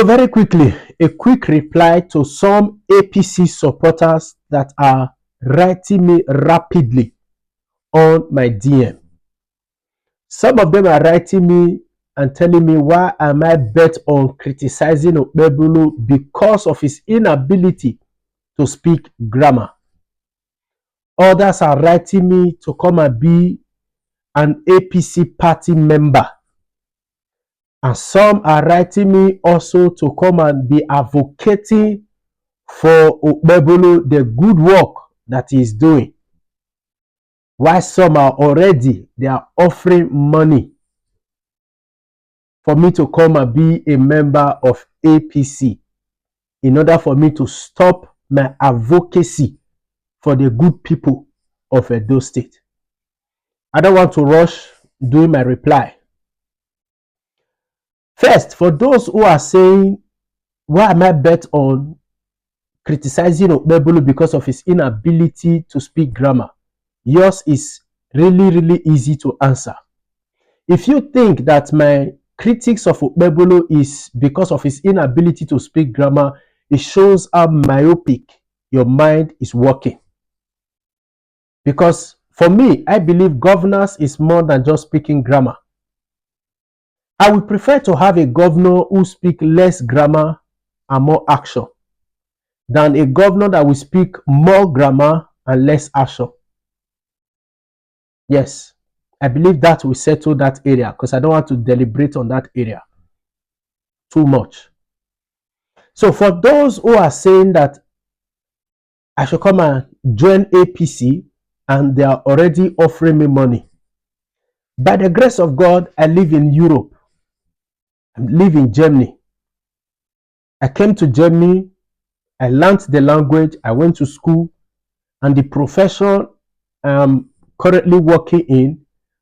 Very quickly, a quick reply to some APC supporters that are writing me rapidly on my DM. Some of them are writing me and telling me why am I bent on criticizing Okpebholo because of his inability to speak grammar. Others are writing me to come and be an APC party member. And some are writing me also to come and be advocating for Okpebholo, the good work that he is doing. While some are already, they are offering money for me to come and be a member of APC in order for me to stop my advocacy for the good people of Edo State. I don't want to rush doing my reply. First, for those who are saying, why am I bent on criticizing Okpebholo because of his inability to speak grammar? Yours is really easy to answer. If you think that my critics of Okpebholo is because of his inability to speak grammar, it shows how myopic your mind is working. Because for me, I believe governance is more than just speaking grammar. I would prefer to have a governor who speaks less grammar and more action than a governor that will speak more grammar and less action. Yes, I believe that will settle that area because I don't want to deliberate on that area too much. So for those who are saying that I should come and join APC and they are already offering me money, by the grace of God, I live in Europe. I live in Germany. I came to Germany. I learned the language. I went to school, and the profession I'm currently working in,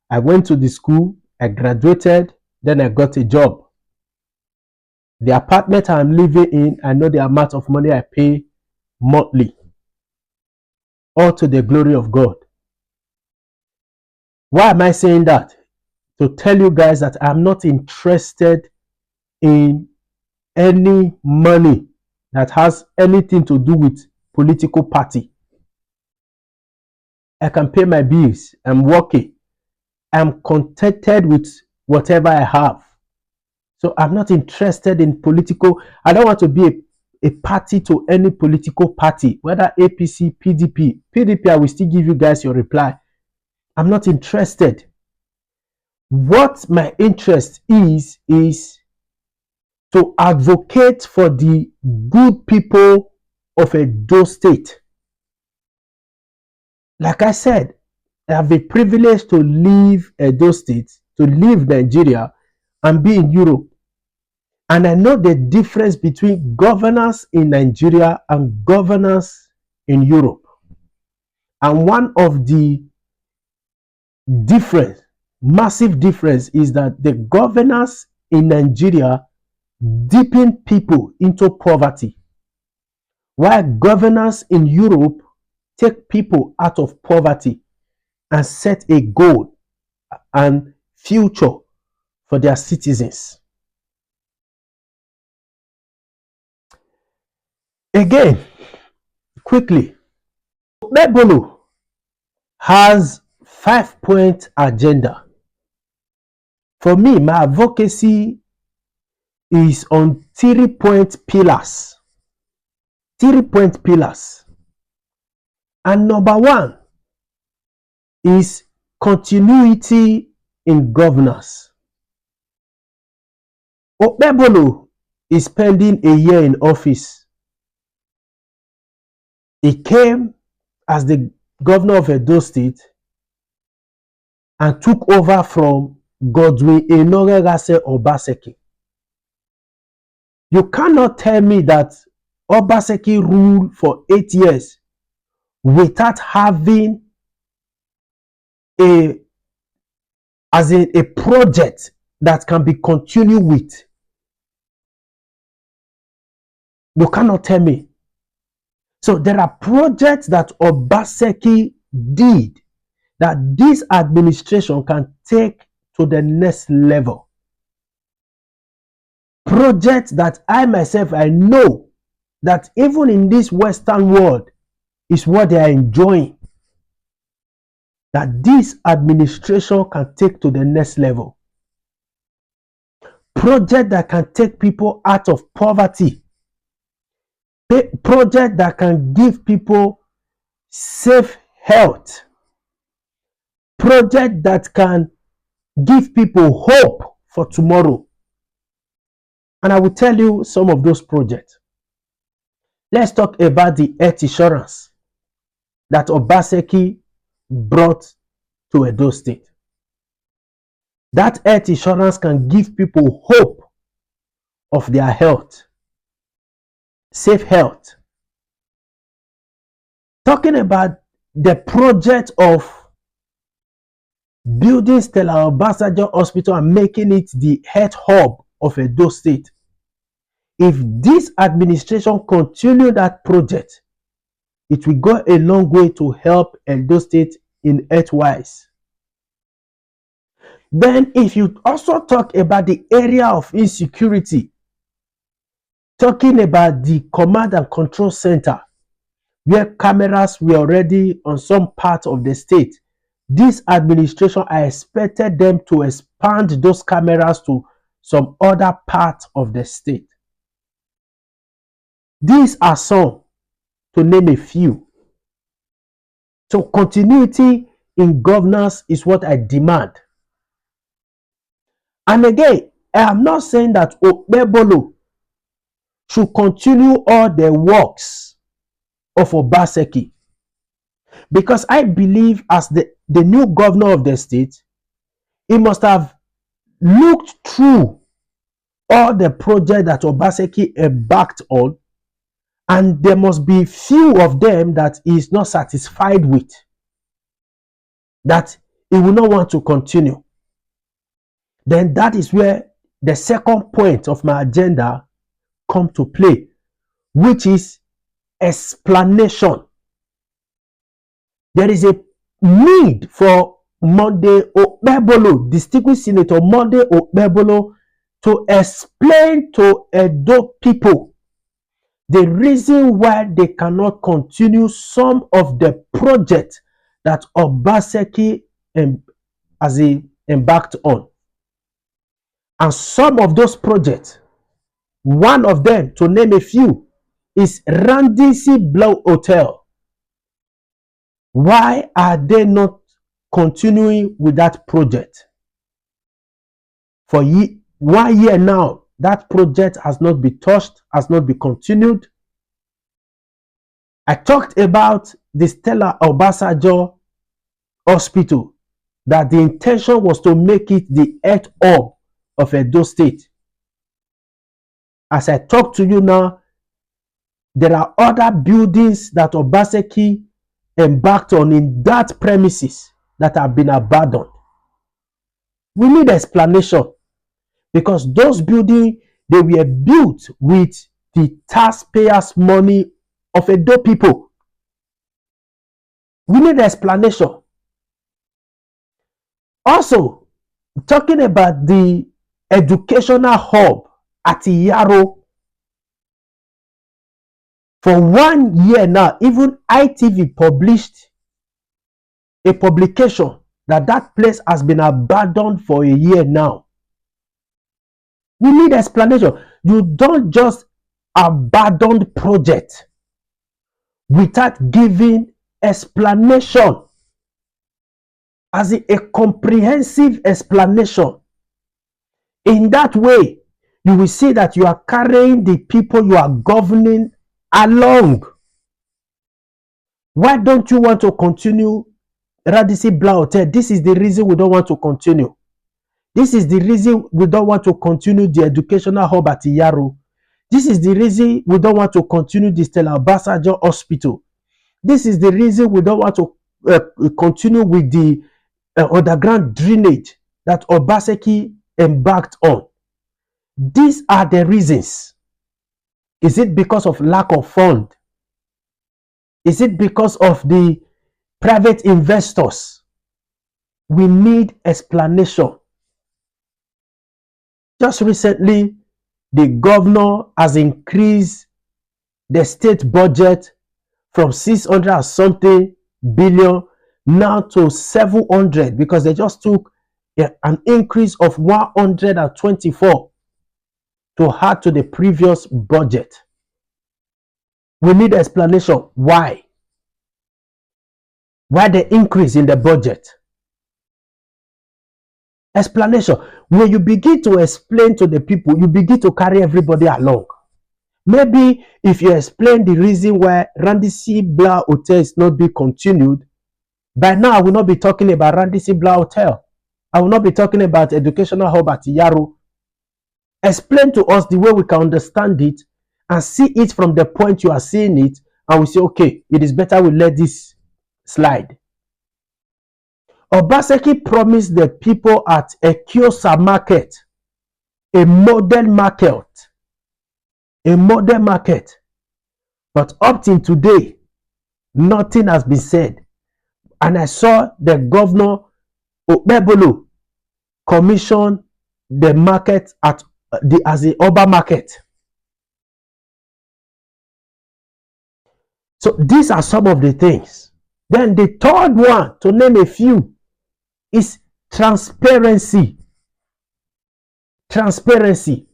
I went to the school, I graduated, then I got a job. The apartment I'm living in, I know the amount of money I pay monthly. All to the glory of God. Why am I saying that? To tell you guys that I'm not interested in any money that has anything to do with political party. I can pay my bills. I'm working. I'm contented with whatever I have. So I'm not interested in political. I don't want to be a party to any political party, whether APC, PDP. PDP, I will still give you guys your reply. I'm not interested. What my interest is to advocate for the good people of Edo State. Like I said, I have the privilege to leave Edo State, to leave Nigeria and be in Europe. And I know the difference between governance in Nigeria and governance in Europe. And one of the difference, massive difference, is that the governance in Nigeria deepen people into poverty, while governance in Europe take people out of poverty and set a goal and future for their citizens. Again, quickly, Okpebholo has 5-point agenda. For me, my advocacy is on 3-point pillars. 3-point pillars. And number 1 is continuity in governance. Okpebholo is spending a year in office. He came as the governor of Edo State and took over from Godwin Obaseki. You cannot tell me that Obaseki ruled for 8 years without having a project that can be continued with. You cannot tell me. So there are projects that Obaseki did that this administration can take to the next level. projects that I myself, I know that even in this Western world is what they are enjoying, that this administration can take to the next level. Project that can take people out of poverty. Project that can give people safe health. Project that can give people hope for tomorrow. And I will tell you some of those projects. Let's talk about the health insurance that Obaseki brought to Edo State. That health insurance can give people hope of their health, safe health. Talking about the project of building Stella Obasanjo Hospital and making it the health hub of Edo State. If this administration continue that project, it will go a long way to help Edo State in health-wise. Then if you also talk about the area of insecurity, talking about the command and control center, where cameras were already on some part of the state, this administration, I expected them to expand those cameras to some other parts of the state. These are some, to name a few. So continuity in governance is what I demand. And again, I am not saying that Okpebholo should continue all the works of Obaseki, because I believe as the new governor of the state, he must have looked through all the projects that Obaseki embarked on, and there must be few of them that he is not satisfied with, that he will not want to continue. Then that is where the second point of my agenda come to play, which is explanation. There is a need for Monday Okpebholo, distinguished Senator Monday Okpebholo, to explain to Edo people the reason why they cannot continue some of the projects that Obaseki as he embarked on. And some of those projects, one of them, to name a few, is Randisi Blow Hotel. Why are they not continuing with that project? For 1 year now, that project has not been touched, has not been continued. I talked about the Stella Obasanjo Hospital, that the intention was to make it the health hub of Edo State. As I talk to you now, there are other buildings that Obaseki embarked on in that premises that have been abandoned. We need explanation, because those buildings, they were built with the taxpayers' money of Edo people. We need explanation. Also, talking about the educational hub at Yaro. For 1 year now, even ITV published a publication that that place has been abandoned for a year now. We need explanation. You don't just abandon project without giving explanation, as a comprehensive explanation. In that way, you will see that you are carrying the people you are governing along. Why don't you want to continue Radisi Bla Hotel? This is the reason we don't want to continue. This is the reason we don't want to continue the educational hub at Yaro. This is the reason we don't want to continue the Stella Obasanjo Hospital. This is the reason we don't want to continue with the underground drainage that Obaseki embarked on. These are the reasons. Is it because of lack of fund? Is it because of the private investors? We need explanation. Just recently, the governor has increased the state budget from 600 and something billion now to 700 because they just took an increase of 124 to add to the previous budget. We need explanation why. Why the increase in the budget? Explanation. When you begin to explain to the people, you begin to carry everybody along. Maybe if you explain the reason why Randy Blah Hotel is not being continued, by now I will not be talking about Randy Blah Hotel. I will not be talking about educational hub at Yaro. Explain to us the way we can understand it and see it from the point you are seeing it, and we say, okay, it is better we let this slide. Obaseki promised the people at Ekiosa market a model market, but up till today, nothing has been said. And I saw the governor Okpebholo commission the market as the Oba market. So these are some of the things. Then the third one, to name a few, is transparency. Transparency.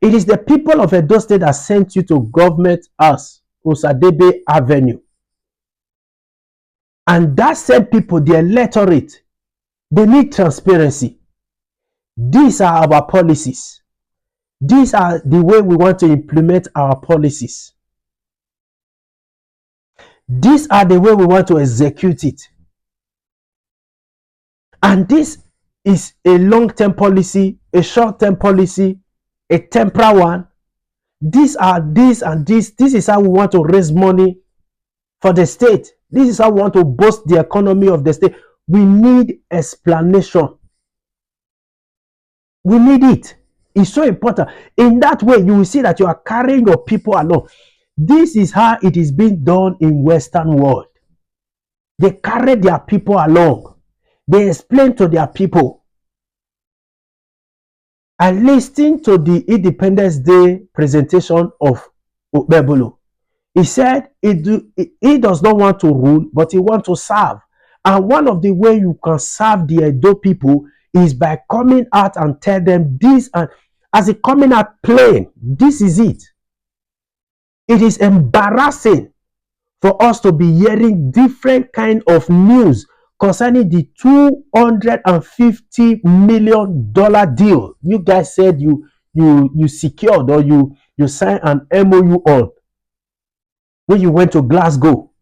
It is the people of Edo State that sent you to government house, Osadebe Avenue. And that same people, the electorate, they need transparency. These are our policies. These are the way we want to implement our policies. These are the way we want to execute it. And this is a long-term policy, a short-term policy, a temporary one. These are this and this. This is how we want to raise money for the state. This is how we want to boost the economy of the state. We need explanation. We need it. It's so important. In that way, you will see that you are carrying your people along. This is how it is being done in Western world. They carry their people along. They explain to their people. I listened to the Independence Day presentation of Okpebholo. He said he does not want to rule, but he wants to serve. And one of the ways you can serve the Edo people is by coming out and tell them this, and as a coming out plain, this is it. It is embarrassing for us to be hearing different kind of news concerning the $250 million deal you guys said you secured or you signed an MOU on when you went to Glasgow.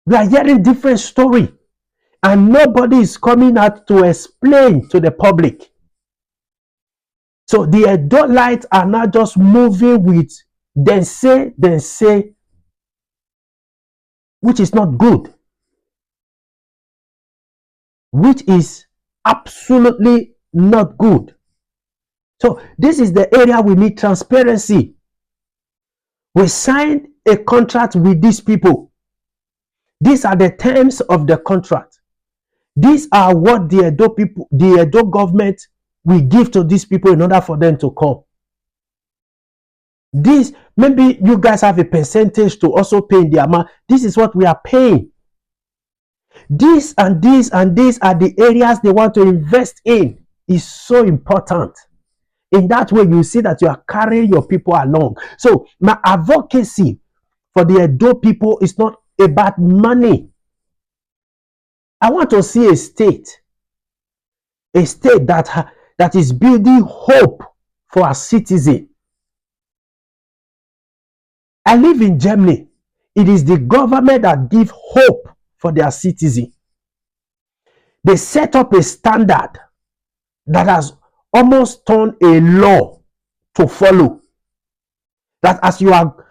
We are hearing different story, and nobody is coming out to explain to the public. So the Edolite are not just moving with then say, which is not good, which is absolutely not good. So this is the area we need transparency. We signed a contract with these people. These are the terms of the contract. These are what the Edo people, the Edo government will give to these people in order for them to come. This, maybe you guys have a percentage to also pay in the amount. This is what we are paying. This and this and these are the areas they want to invest in. Is so important. In that way, you see that you are carrying your people along. So my advocacy for the Edo people is not about money. I want to see a state that is building hope for our citizens. I live in Germany. It is the government that gives hope for their citizens. They set up a standard that has almost turned a law to follow. That as you are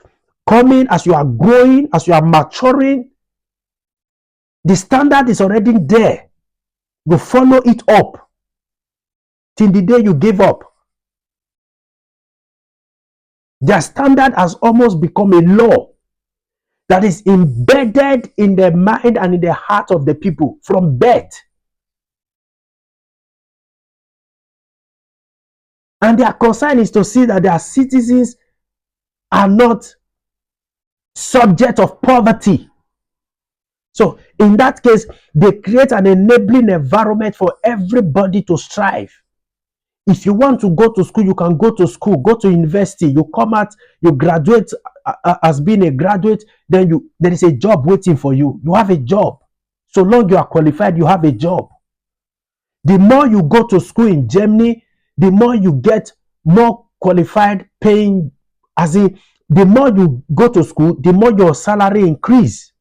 coming, as you are growing, as you are maturing, the standard is already there. You follow it up till the day you give up. Their standard has almost become a law that is embedded in the mind and in the heart of the people from birth. And their concern is to see that their citizens are not subject of poverty. So in that case, they create an enabling environment for everybody to strive. If you want to go to school, you can go to school, go to university, you come out, you graduate as being a graduate, then there is a job waiting for you. You have a job. So long you are qualified, you have a job. The more you go to school in Germany, the more you get more qualified paying, as in the more you go to school, the more your salary increase.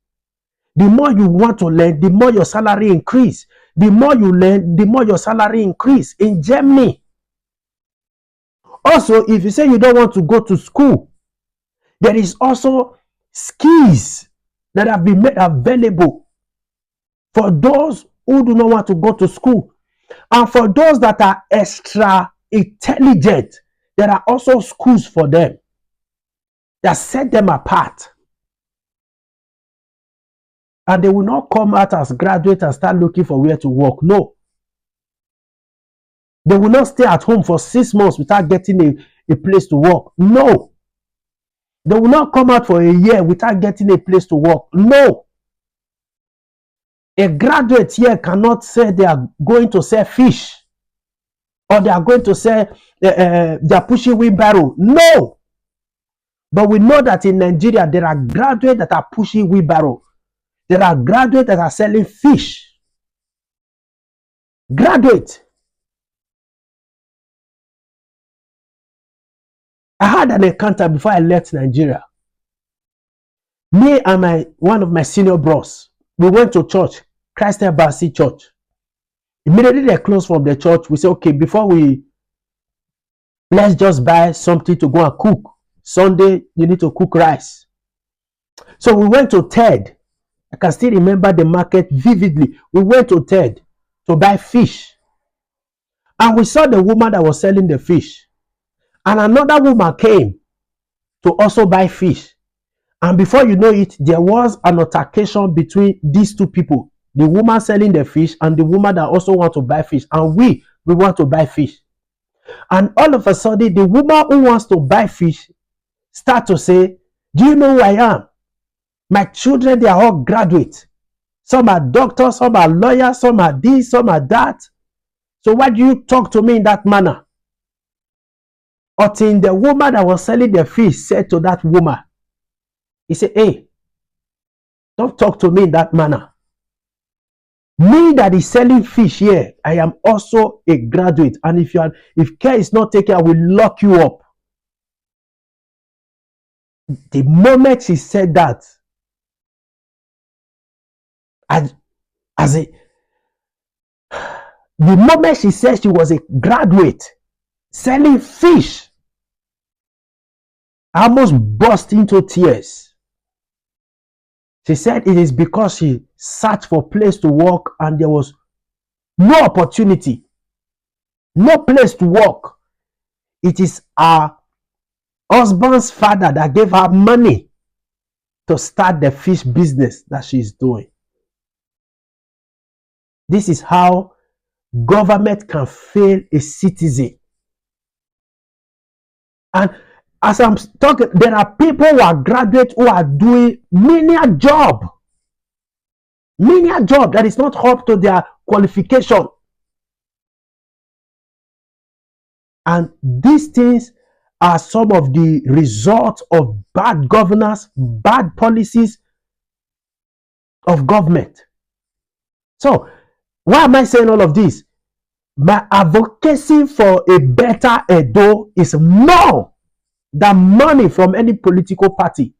The more you want to learn, the more your salary increase. The more you learn, the more your salary increase in Germany. Also, if you say you don't want to go to school, there is also skills that have been made available for those who do not want to go to school. And for those that are extra intelligent, there are also schools for them that set them apart. And they will not come out as graduates and start looking for where to work. No. They will not stay at home for 6 months without getting a place to work. No. They will not come out for a year without getting a place to work. No. A graduate here cannot say they are going to sell fish or they are going to sell, they are pushing wheelbarrow. No. But we know that in Nigeria, there are graduates that are pushing wheelbarrow. There are graduates that are selling fish. Graduate. I had an encounter before I left Nigeria. Me and one of my senior bros, we went to church, Christ Embassy Church. Immediately they closed from the church. We said, okay, let's just buy something to go and cook. Sunday, you need to cook rice. So we went to Ted. I can still remember the market vividly. We went to Ted to buy fish. And we saw the woman that was selling the fish. And another woman came to also buy fish. And before you know it, there was an altercation between these two people. The woman selling the fish and the woman that also want to buy fish. And we want to buy fish. And all of a sudden, the woman who wants to buy fish start to say, do you know who I am? My children, they are all graduates. Some are doctors, some are lawyers, some are this, some are that. So why do you talk to me in that manner? Until the woman that was selling the fish said to that woman, he said, hey, don't talk to me in that manner. Me that is selling fish here, I am also a graduate. And if care is not taken, I will lock you up. The moment she said that, the moment she said she was a graduate selling fish, I almost burst into tears. She said it is because she searched for a place to work and there was no opportunity, no place to work. It is her husband's father that gave her money to start the fish business that she's doing. This is how government can fail a citizen. And as I'm talking, there are people who are graduates who are doing menial job that is not up to their qualification. And these things are some of the results of bad governance, bad policies of government. So, why am I saying all of this? My advocacy for a better Edo is more than money from any political party.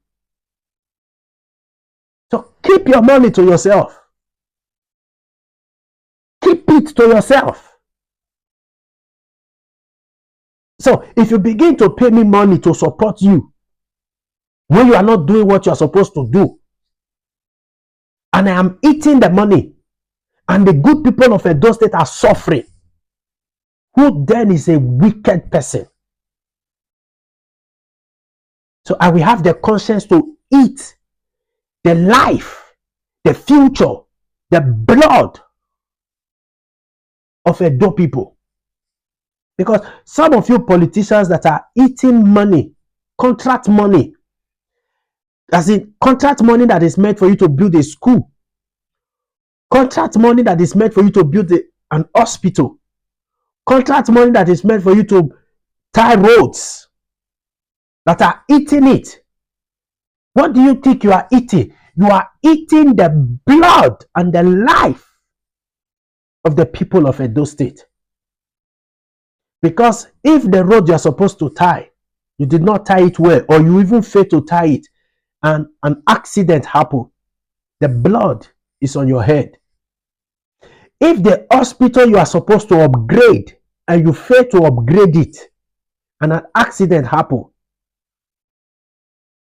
So keep your money to yourself. Keep it to yourself. So if you begin to pay me money to support you, when you are not doing what you are supposed to do, and I am eating the money, and the good people of Edo State are suffering, who then is a wicked person? So I will have the conscience to eat the life, the future, the blood of Edo people. Because some of you politicians that are eating money, contract money, as in contract money that is meant for you to build a school, contract money that is meant for you to build an hospital, contract money that is meant for you to tie roads, that are eating it. What do you think you are eating? You are eating the blood and the life of the people of Edo State. Because if the road you are supposed to tie, you did not tie it well, or you even failed to tie it, and an accident happened, the blood is on your head. If the hospital you are supposed to upgrade and you fail to upgrade it, and an accident happened,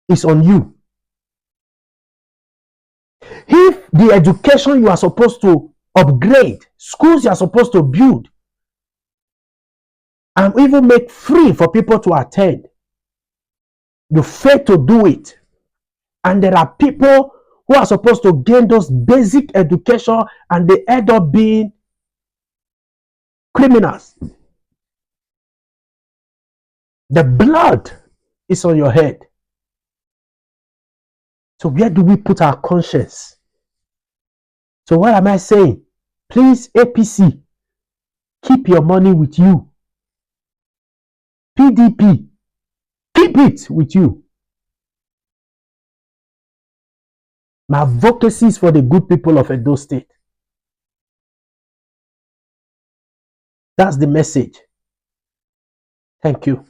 it's on you. If the education you are supposed to upgrade, schools you are supposed to build, and even make free for people to attend, you fail to do it, and there are people who are supposed to gain those basic education and they end up being criminals. The blood is on your head. So where do we put our conscience? So what am I saying? Please, APC, keep your money with you. PDP, keep it with you. My advocacy is for the good people of Edo State. That's the message. Thank you.